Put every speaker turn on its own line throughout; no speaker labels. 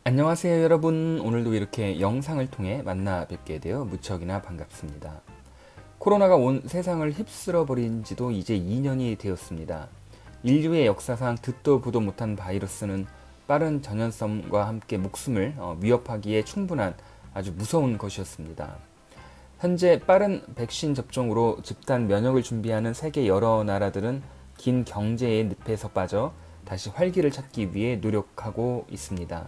안녕하세요 여러분. 오늘도 이렇게 영상을 통해 만나 뵙게 되어 무척이나 반갑습니다. 코로나가 온 세상을 휩쓸어 버린 지도 이제 2년이 되었습니다. 인류의 역사상 듣도 보도 못한 바이러스는 빠른 전염성과 함께 목숨을 위협하기에 충분한 아주 무서운 것이었습니다. 현재 빠른 백신 접종으로 집단 면역을 준비하는 세계 여러 나라들은 긴 경제의 늪에서 빠져 다시 활기를 찾기 위해 노력하고 있습니다.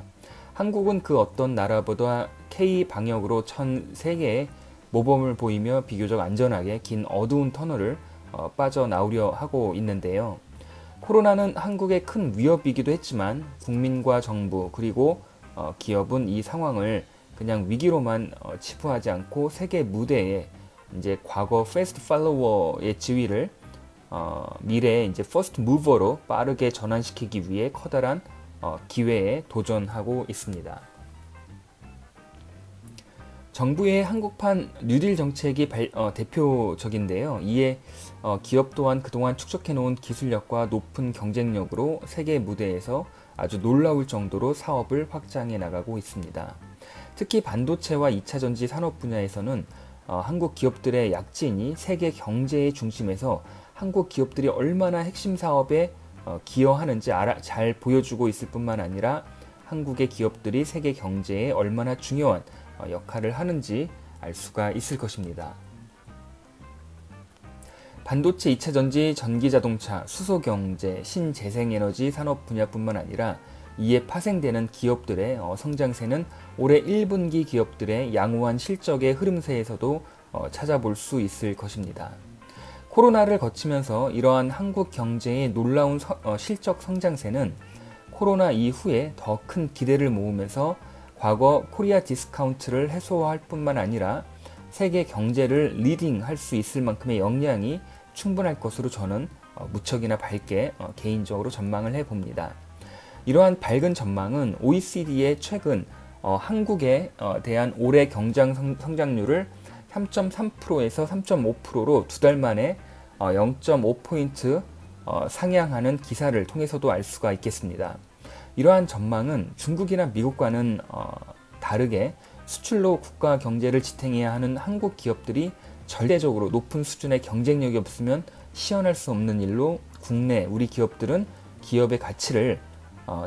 한국은 그 어떤 나라보다 K 방역으로 전 세계에 모범을 보이며 비교적 안전하게 긴 어두운 터널을 빠져나오려 하고 있는데요. 코로나는 한국의 큰 위협이기도 했지만 국민과 정부 그리고 기업은 이 상황을 그냥 위기로만 치부하지 않고 세계 무대에 이제 과거 패스트 팔로워의 지위를 미래의 이제 퍼스트 무버로 빠르게 전환시키기 위해 커다란 기회에 도전하고 있습니다. 정부의 한국판 뉴딜 정책이 대표적인데요. 이에 기업 또한 그동안 축적해놓은 기술력과 높은 경쟁력으로 세계 무대에서 아주 놀라울 정도로 사업을 확장해 나가고 있습니다. 특히 반도체와 2차전지 산업 분야에서는 한국 기업들의 약진이 세계 경제의 중심에서 한국 기업들이 얼마나 핵심 사업에 기여하는지 잘 보여주고 있을 뿐만 아니라 한국의 기업들이 세계 경제에 얼마나 중요한 역할을 하는지 알 수가 있을 것입니다. 반도체, 2차전지, 전기자동차, 수소경제, 신재생에너지 산업 분야뿐만 아니라 이에 파생되는 기업들의 성장세는 올해 1분기 기업들의 양호한 실적의 흐름세에서도 찾아볼 수 있을 것입니다. 코로나를 거치면서 이러한 한국 경제의 놀라운 실적 성장세는 코로나 이후에 더 큰 기대를 모으면서 과거 코리아 디스카운트를 해소할 뿐만 아니라 세계 경제를 리딩할 수 있을 만큼의 역량이 충분할 것으로 저는 무척이나 밝게 개인적으로 전망을 해봅니다. 이러한 밝은 전망은 OECD의 최근 한국에 대한 올해 경장 성장률을 3.3%에서 3.5%로 두 달 만에 0.5포인트 상향하는 기사를 통해서도 알 수가 있겠습니다. 이러한 전망은 중국이나 미국과는 다르게 수출로 국가 경제를 지탱해야 하는 한국 기업들이 절대적으로 높은 수준의 경쟁력이 없으면 시연할 수 없는 일로 국내 우리 기업들은 기업의 가치를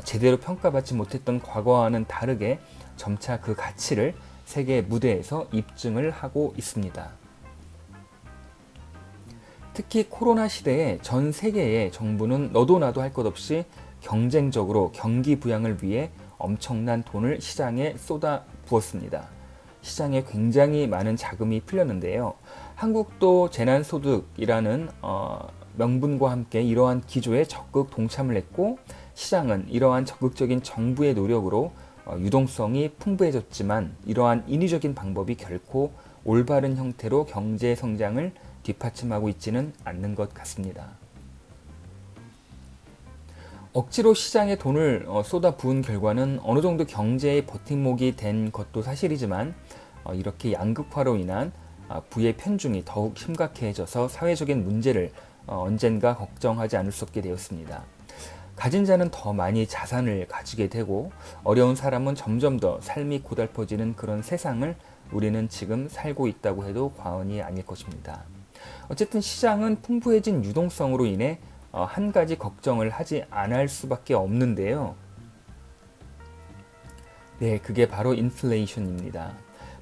제대로 평가받지 못했던 과거와는 다르게 점차 그 가치를 세계 무대에서 입증을 하고 있습니다. 특히 코로나 시대에 전 세계의 정부는 너도 나도 할 것 없이 경쟁적으로 경기 부양을 위해 엄청난 돈을 시장에 쏟아 부었습니다. 시장에 굉장히 많은 자금이 풀렸는데요. 한국도 재난소득이라는 명분과 함께 이러한 기조에 적극 동참을 했고 시장은 이러한 적극적인 정부의 노력으로 유동성이 풍부해졌지만 이러한 인위적인 방법이 결코 올바른 형태로 경제 성장을 뒷받침하고 있지는 않는 것 같습니다. 억지로 시장에 돈을 쏟아 부은 결과는 어느 정도 경제의 버팀목이 된 것도 사실이지만 이렇게 양극화로 인한 부의 편중이 더욱 심각해져서 사회적인 문제를 언젠가 걱정하지 않을 수 없게 되었습니다. 가진 자는 더 많이 자산을 가지게 되고 어려운 사람은 점점 더 삶이 고달퍼지는 그런 세상을 우리는 지금 살고 있다고 해도 과언이 아닐 것입니다. 어쨌든 시장은 풍부해진 유동성으로 인해 한 가지 걱정을 하지 않을 수밖에 없는데요. 네, 그게 바로 인플레이션입니다.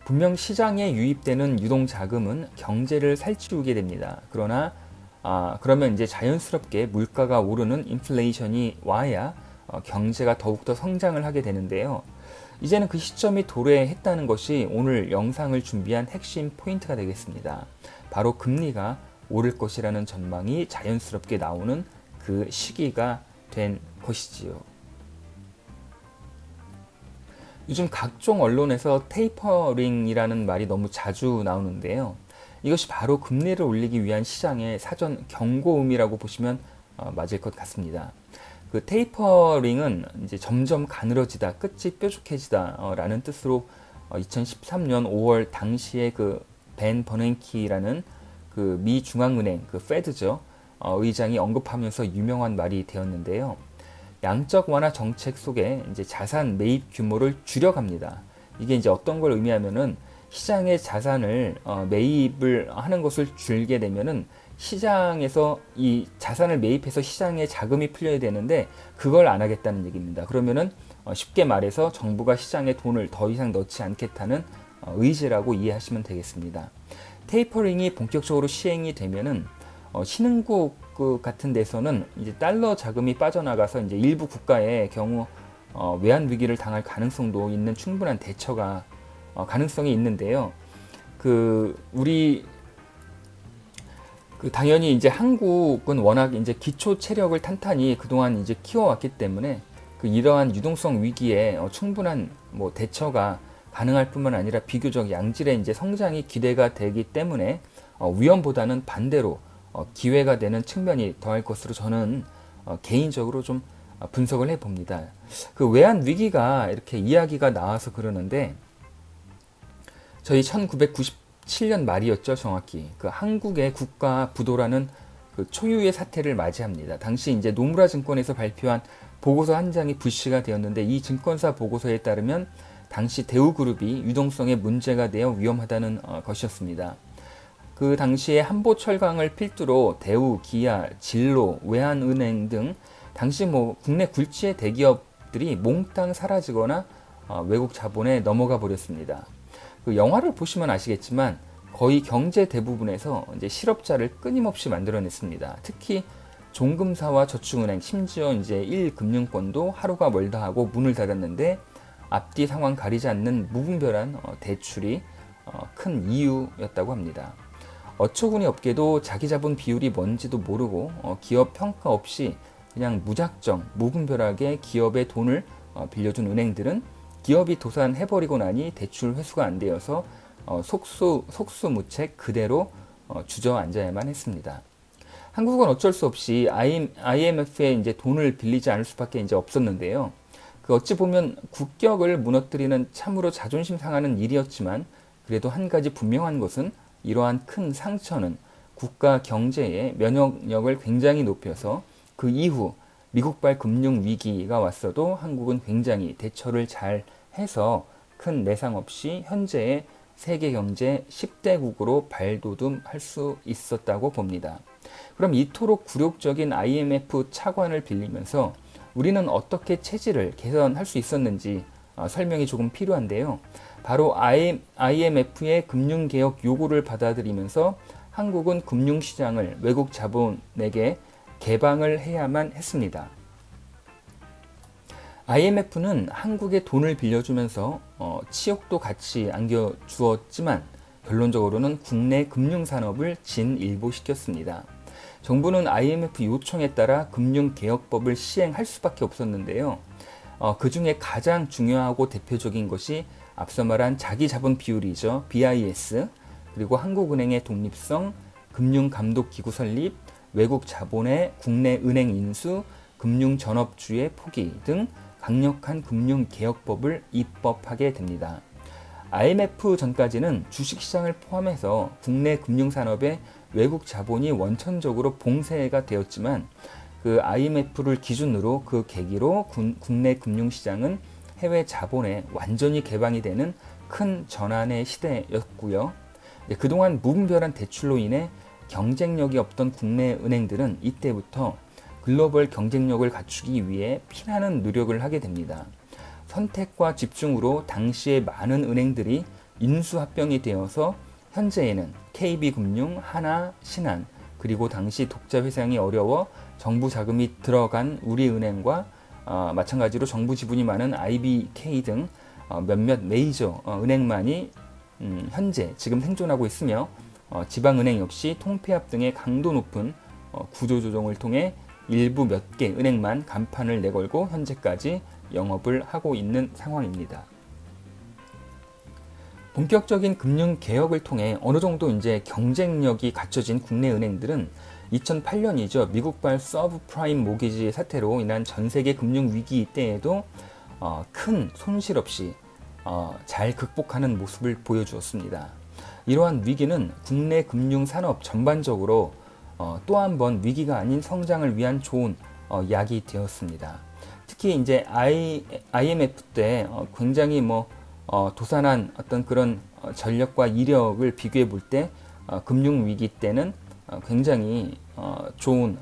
분명 시장에 유입되는 유동자금은 경제를 살찌우게 됩니다. 그러면 이제 자연스럽게 물가가 오르는 인플레이션이 와야 경제가 더욱더 성장을 하게 되는데요. 이제는 그 시점이 도래했다는 것이 오늘 영상을 준비한 핵심 포인트가 되겠습니다. 바로 금리가 오를 것이라는 전망이 자연스럽게 나오는 그 시기가 된 것이지요. 요즘 각종 언론에서 테이퍼링이라는 말이 너무 자주 나오는데요. 이것이 바로 금리를 올리기 위한 시장의 사전 경고음이라고 보시면 맞을 것 같습니다. 그 테이퍼링은 이제 점점 가늘어지다, 끝이 뾰족해지다 라는 뜻으로 2013년 5월 당시에 그 벤 버냉키라는 그 미 중앙은행 그 페드죠 의장이 언급하면서 유명한 말이 되었는데요. 양적 완화 정책 속에 이제 자산 매입 규모를 줄여갑니다. 이게 이제 어떤 걸 의미하면은 시장에 자산을 매입을 하는 것을 줄게 되면은 시장에서 이 자산을 매입해서 시장에 자금이 풀려야 되는데 그걸 안 하겠다는 얘기입니다. 그러면은 쉽게 말해서 정부가 시장에 돈을 더 이상 넣지 않겠다는 의지라고 이해하시면 되겠습니다. 테이퍼링이 본격적으로 시행이 되면은 신흥국 같은 데서는 이제 달러 자금이 빠져나가서 이제 일부 국가의 경우 외환 위기를 당할 가능성도 있는 충분한 대처가 가능성이 있는데요. 우리 당연히 이제 한국은 워낙 이제 기초 체력을 탄탄히 그동안 이제 키워왔기 때문에 이러한 유동성 위기에 충분한 대처가 가능할 뿐만 아니라 비교적 양질의 이제 성장이 기대가 되기 때문에 위험보다는 반대로 기회가 되는 측면이 더할 것으로 저는 개인적으로 좀 분석을 해봅니다. 외환 위기가 이렇게 이야기가 나와서 그러는데 저희 1997년 말이었죠, 정확히. 한국의 국가 부도라는 초유의 사태를 맞이합니다. 당시 이제 노무라 증권에서 발표한 보고서 한 장이 불씨가 되었는데 이 증권사 보고서에 따르면 당시 대우그룹이 유동성에 문제가 되어 위험하다는 것이었습니다. 그 당시에 한보철강을 필두로 대우, 기아, 진로, 외환은행 등 당시 국내 굴지의 대기업들이 몽땅 사라지거나 외국 자본에 넘어가 버렸습니다. 영화를 보시면 아시겠지만 거의 경제 대부분에서 이제 실업자를 끊임없이 만들어냈습니다. 특히 종금사와 저축은행, 심지어 이제 1금융권도 하루가 멀다 하고 문을 닫았는데 앞뒤 상황 가리지 않는 무분별한 대출이 큰 이유였다고 합니다. 어처구니 없게도 자기 자본 비율이 뭔지도 모르고 기업 평가 없이 그냥 무작정 무분별하게 기업의 돈을 빌려준 은행들은 기업이 도산해버리고 나니 대출 회수가 안 되어서 속수무책 그대로 주저앉아야만 했습니다. 한국은 어쩔 수 없이 IMF에 이제 돈을 빌리지 않을 수밖에 이제 없었는데요. 어찌 보면 국격을 무너뜨리는 참으로 자존심 상하는 일이었지만 그래도 한 가지 분명한 것은 이러한 큰 상처는 국가 경제의 면역력을 굉장히 높여서 그 이후 미국발 금융 위기가 왔어도 한국은 굉장히 대처를 잘 해서 큰 내상 없이 현재의 세계 경제 10대국으로 발돋움할 수 있었다고 봅니다. 그럼 이토록 굴욕적인 IMF 차관을 빌리면서 우리는 어떻게 체질을 개선할 수 있었는지 설명이 조금 필요한데요. 바로 IMF의 금융개혁 요구를 받아들이면서 한국은 금융시장을 외국 자본에게 개방을 해야만 했습니다. IMF는 한국에 돈을 빌려주면서 치욕도 같이 안겨주었지만 결론적으로는 국내 금융산업을 진일보시켰습니다. 정부는 IMF 요청에 따라 금융개혁법을 시행할 수밖에 없었는데요. 그 중에 가장 중요하고 대표적인 것이 앞서 말한 자기자본 비율이죠. BIS, 그리고 한국은행의 독립성, 금융감독기구 설립, 외국 자본의 국내 은행 인수, 금융전업주의 포기 등 강력한 금융개혁법을 입법하게 됩니다. IMF 전까지는 주식시장을 포함해서 국내 금융산업에 외국 자본이 원천적으로 봉쇄가 되었지만 IMF를 기준으로 그 계기로 국내 금융시장은 해외 자본에 완전히 개방이 되는 큰 전환의 시대였고요. 그동안 무분별한 대출로 인해 경쟁력이 없던 국내 은행들은 이때부터 글로벌 경쟁력을 갖추기 위해 피나는 노력을 하게 됩니다. 선택과 집중으로 당시에 많은 은행들이 인수합병이 되어서 현재에는 KB금융, 하나, 신한, 그리고 당시 독자 회상이 어려워 정부 자금이 들어간 우리은행과 마찬가지로 정부 지분이 많은 IBK 등 몇몇 메이저 은행만이 현재 지금 생존하고 있으며 지방은행 역시 통폐합 등의 강도 높은 구조조정을 통해 일부 몇 개 은행만 간판을 내걸고 현재까지 영업을 하고 있는 상황입니다. 본격적인 금융 개혁을 통해 어느 정도 이제 경쟁력이 갖춰진 국내 은행들은 2008년이죠. 미국발 서브프라임 모기지 사태로 인한 전 세계 금융 위기 때에도 큰 손실 없이 잘 극복하는 모습을 보여주었습니다. 이러한 위기는 국내 금융 산업 전반적으로 또 한 번 위기가 아닌 성장을 위한 좋은 약이 되었습니다. 특히 이제 IMF 때 굉장히 도산한 어떤 그런 전력과 이력을 비교해 볼 때 금융 위기 때는 굉장히 좋은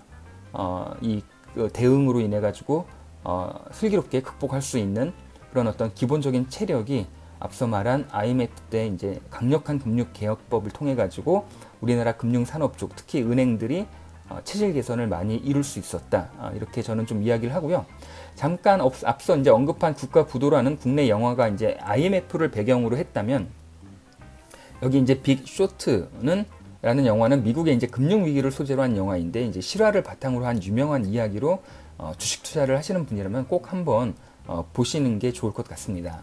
그 대응으로 인해 가지고 슬기롭게 극복할 수 있는 그런 어떤 기본적인 체력이 앞서 말한 IMF 때 이제 강력한 금융개혁법을 통해 가지고 우리나라 금융산업 쪽 특히 은행들이 체질 개선을 많이 이룰 수 있었다. 이렇게 저는 좀 이야기를 하고요. 잠깐 앞서 이제 언급한 국가부도라는 국내 영화가 이제 IMF를 배경으로 했다면 여기 이제 빅 쇼트는 라는 영화는 미국의 이제 금융 위기를 소재로 한 영화인데 이제 실화를 바탕으로 한 유명한 이야기로 주식 투자를 하시는 분이라면 꼭 한번 보시는 게 좋을 것 같습니다.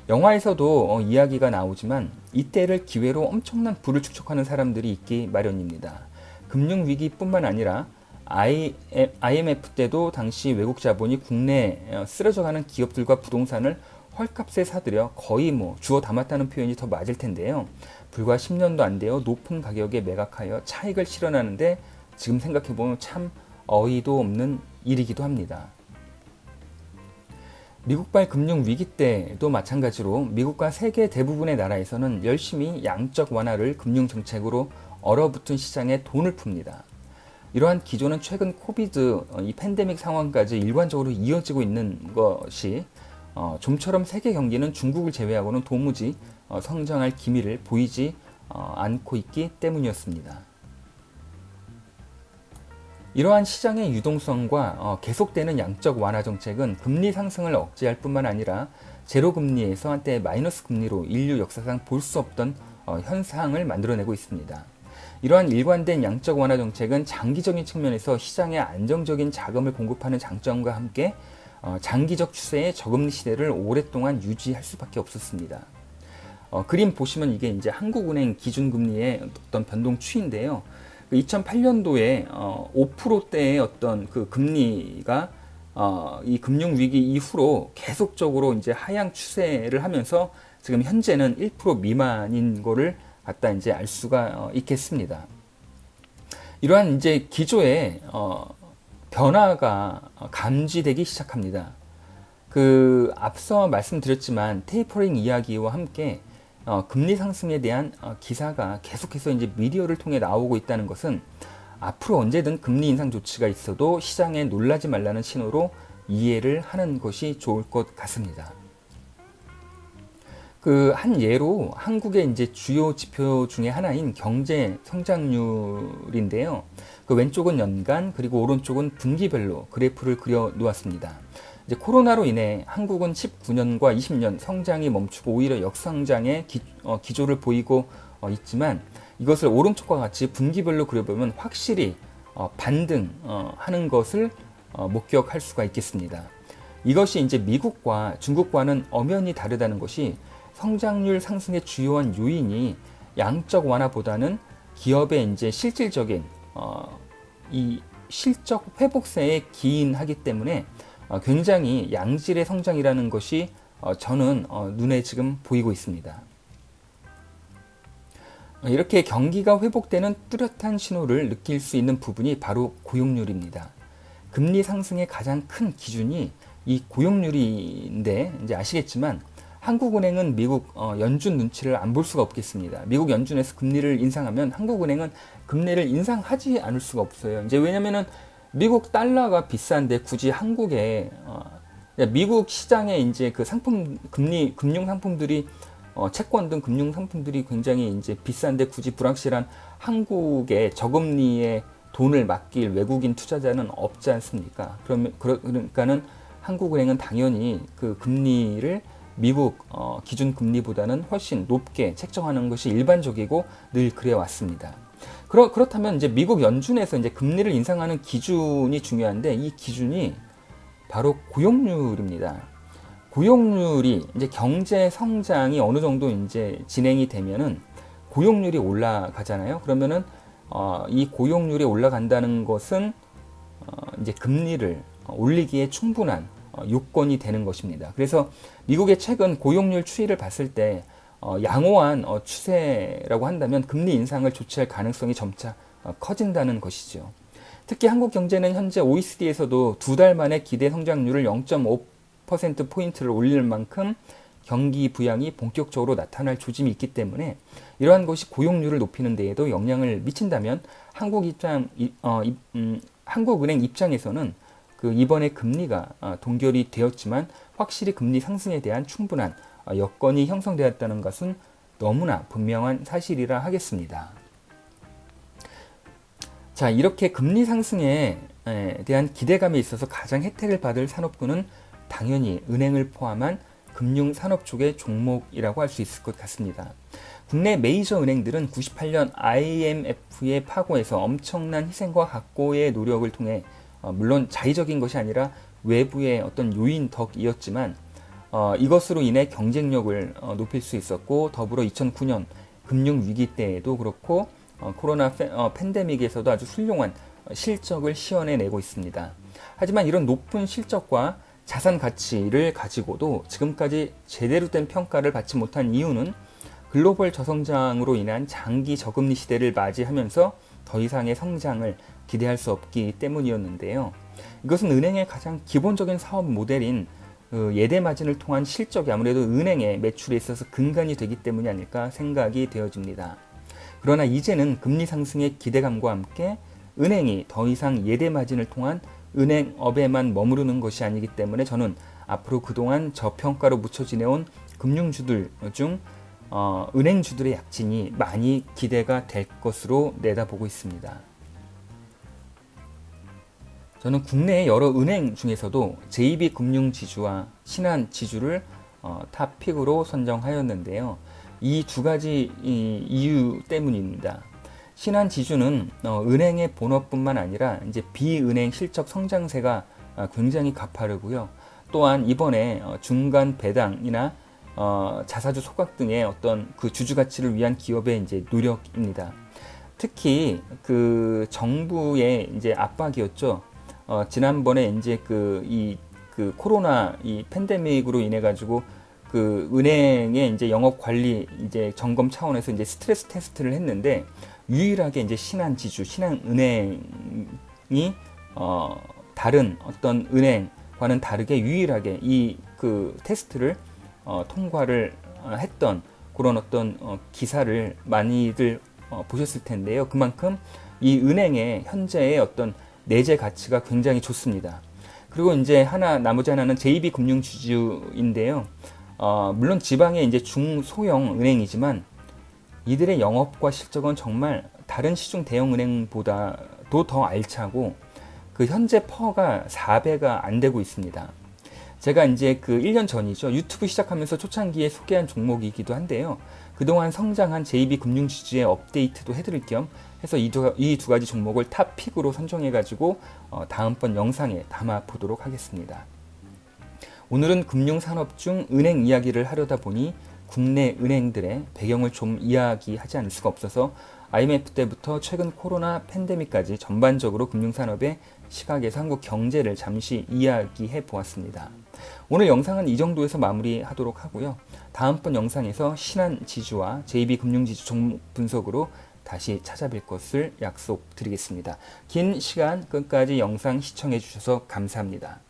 영화에서도 이야기가 나오지만 이때를 기회로 엄청난 부를 축적하는 사람들이 있기 마련입니다. 금융 위기뿐만 아니라 IMF 때도 당시 외국 자본이 국내에 쓰러져가는 기업들과 부동산을 헐값에 사들여 거의 주워 담았다는 표현이 더 맞을 텐데요. 불과 10년도 안 되어 높은 가격에 매각하여 차익을 실현하는데 지금 생각해보면 참 어이도 없는 일이기도 합니다. 미국발 금융 위기 때도 마찬가지로 미국과 세계 대부분의 나라에서는 열심히 양적 완화를 금융 정책으로 얼어붙은 시장에 돈을 풉니다. 이러한 기조는 최근 코비드 이 팬데믹 상황까지 일관적으로 이어지고 있는 것이 좀처럼 세계 경기는 중국을 제외하고는 도무지 성장할 기미를 보이지 않고 있기 때문이었습니다. 이러한 시장의 유동성과 계속되는 양적 완화 정책은 금리 상승을 억제할 뿐만 아니라 제로금리에서 한때 마이너스 금리로 인류 역사상 볼 수 없던 현상을 만들어내고 있습니다. 이러한 일관된 양적 완화 정책은 장기적인 측면에서 시장에 안정적인 자금을 공급하는 장점과 함께 장기적 추세의 저금리 시대를 오랫동안 유지할 수밖에 없었습니다. 그림 보시면 이게 이제 한국은행 기준금리의 어떤 변동 추이인데요. 2008년도에 5%대의 어떤 그 금리가 이 금융위기 이후로 계속적으로 이제 하향 추세를 하면서 지금 현재는 1% 미만인 거를 갖다 이제 알 수가 있겠습니다. 이러한 이제 기조의 변화가 감지되기 시작합니다. 그 앞서 말씀드렸지만 테이퍼링 이야기와 함께 금리 상승에 대한 기사가 계속해서 이제 미디어를 통해 나오고 있다는 것은 앞으로 언제든 금리 인상 조치가 있어도 시장에 놀라지 말라는 신호로 이해를 하는 것이 좋을 것 같습니다. 그 한 예로 한국의 이제 주요 지표 중에 하나인 경제 성장률인데요. 그 왼쪽은 연간 그리고 오른쪽은 분기별로 그래프를 그려 놓았습니다. 이제 코로나로 인해 한국은 19년과 20년 성장이 멈추고 오히려 역성장의 기조를 보이고 있지만 이것을 오른쪽과 같이 분기별로 그려보면 확실히 반등하는 것을 목격할 수가 있겠습니다. 이것이 이제 미국과 중국과는 엄연히 다르다는 것이 성장률 상승의 주요한 요인이 양적 완화보다는 기업의 이제 실질적인 이 실적 회복세에 기인하기 때문에 굉장히 양질의 성장이라는 것이 저는 눈에 지금 보이고 있습니다. 이렇게 경기가 회복되는 뚜렷한 신호를 느낄 수 있는 부분이 바로 고용률입니다. 금리 상승의 가장 큰 기준이 이 고용률인데 이제 아시겠지만 한국은행은 미국 연준 눈치를 안 볼 수가 없겠습니다. 미국 연준에서 금리를 인상하면 한국은행은 금리를 인상하지 않을 수가 없어요. 이제 왜냐면은 미국 달러가 비싼데 굳이 한국에 미국 시장에 이제 그 상품 금융 상품들이 채권 등 금융 상품들이 굉장히 이제 비싼데 굳이 불확실한 한국에 저금리에 돈을 맡길 외국인 투자자는 없지 않습니까? 그러니까는 한국은행은 당연히 그 금리를 미국 기준 금리보다는 훨씬 높게 책정하는 것이 일반적이고 늘 그래 왔습니다. 그렇다면 이제 미국 연준에서 이제 금리를 인상하는 기준이 중요한데 이 기준이 바로 고용률입니다. 고용률이 이제 경제 성장이 어느 정도 이제 진행이 되면은 고용률이 올라가잖아요. 그러면은 이 고용률이 올라간다는 것은 이제 금리를 올리기에 충분한 요건이 되는 것입니다. 그래서 미국의 최근 고용률 추이를 봤을 때 양호한 추세라고 한다면 금리 인상을 조치할 가능성이 점차 커진다는 것이죠. 특히 한국 경제는 현재 OECD에서도 2달 만에 기대 성장률을 0.5%포인트를 올릴 만큼 경기 부양이 본격적으로 나타날 조짐이 있기 때문에 이러한 것이 고용률을 높이는 데에도 영향을 미친다면 한국은행 입장에서는 그 이번에 금리가 동결이 되었지만 확실히 금리 상승에 대한 충분한 여건이 형성되었다는 것은 너무나 분명한 사실이라 하겠습니다. 자, 이렇게 금리 상승에 대한 기대감에 있어서 가장 혜택을 받을 산업군은 당연히 은행을 포함한 금융산업 쪽의 종목이라고 할 수 있을 것 같습니다. 국내 메이저 은행들은 98년 IMF의 파고에서 엄청난 희생과 각고의 노력을 통해 물론 자의적인 것이 아니라 외부의 어떤 요인 덕이었지만 이것으로 인해 경쟁력을 높일 수 있었고, 더불어 2009년 금융위기 때에도 그렇고 코로나 팬데믹에서도 아주 훌륭한 실적을 시현해내고 있습니다. 하지만 이런 높은 실적과 자산 가치를 가지고도 지금까지 제대로 된 평가를 받지 못한 이유는 글로벌 저성장으로 인한 장기 저금리 시대를 맞이하면서 더 이상의 성장을 기대할 수 없기 때문이었는데요. 이것은 은행의 가장 기본적인 사업 모델인 예대 마진을 통한 실적이 아무래도 은행의 매출에 있어서 근간이 되기 때문이 아닐까 생각이 되어집니다. 그러나 이제는 금리 상승의 기대감과 함께 은행이 더 이상 예대 마진을 통한 은행업에만 머무르는 것이 아니기 때문에 저는 앞으로 그동안 저평가로 묻혀 지내온 금융주들 중 은행주들의 약진이 많이 기대가 될 것으로 내다보고 있습니다. 저는 국내의 여러 은행 중에서도 JB금융지주와 신한지주를 탑픽으로 선정하였는데요. 이 두 가지 이유 때문입니다. 신한지주는 은행의 본업뿐만 아니라 이제 비은행 실적 성장세가 굉장히 가파르고요. 또한 이번에 중간 배당이나 자사주 소각 등의 어떤 그 주주 가치를 위한 기업의 이제 노력입니다. 특히 그 정부의 이제 압박이었죠. 지난번에 이제 그 코로나 이 팬데믹으로 인해 가지고 그 은행의 이제 영업 관리 이제 점검 차원에서 이제 스트레스 테스트를 했는데 유일하게 이제 신한지주, 신한은행이 다른 어떤 은행과는 다르게 유일하게 이 그 테스트를 통과를 했던 그런 어떤 기사를 많이들 보셨을 텐데요. 그만큼 이 은행의 현재의 어떤 내재 가치가 굉장히 좋습니다. 그리고 이제 나머지 하나는 JB금융지주인데요. 물론 지방의 이제 중소형 은행이지만 이들의 영업과 실적은 정말 다른 시중 대형 은행보다도 더 알차고 그 현재 퍼가 4배가 안 되고 있습니다. 제가 이제 그 1년 전이죠. 유튜브 시작하면서 초창기에 소개한 종목이기도 한데요. 그동안 성장한 JB금융지주의 업데이트도 해드릴 겸 해서 이 두 가지 종목을 탑픽으로 선정해가지고 다음번 영상에 담아 보도록 하겠습니다. 오늘은 금융산업 중 은행 이야기를 하려다 보니 국내 은행들의 배경을 좀 이야기하지 않을 수가 없어서 IMF 때부터 최근 코로나 팬데믹까지 전반적으로 금융산업의 시각에서 한국 경제를 잠시 이야기해 보았습니다. 오늘 영상은 이 정도에서 마무리하도록 하고요. 다음번 영상에서 신한지주와 JB금융지주 종목 분석으로 다시 찾아뵐 것을 약속드리겠습니다. 긴 시간 끝까지 영상 시청해 주셔서 감사합니다.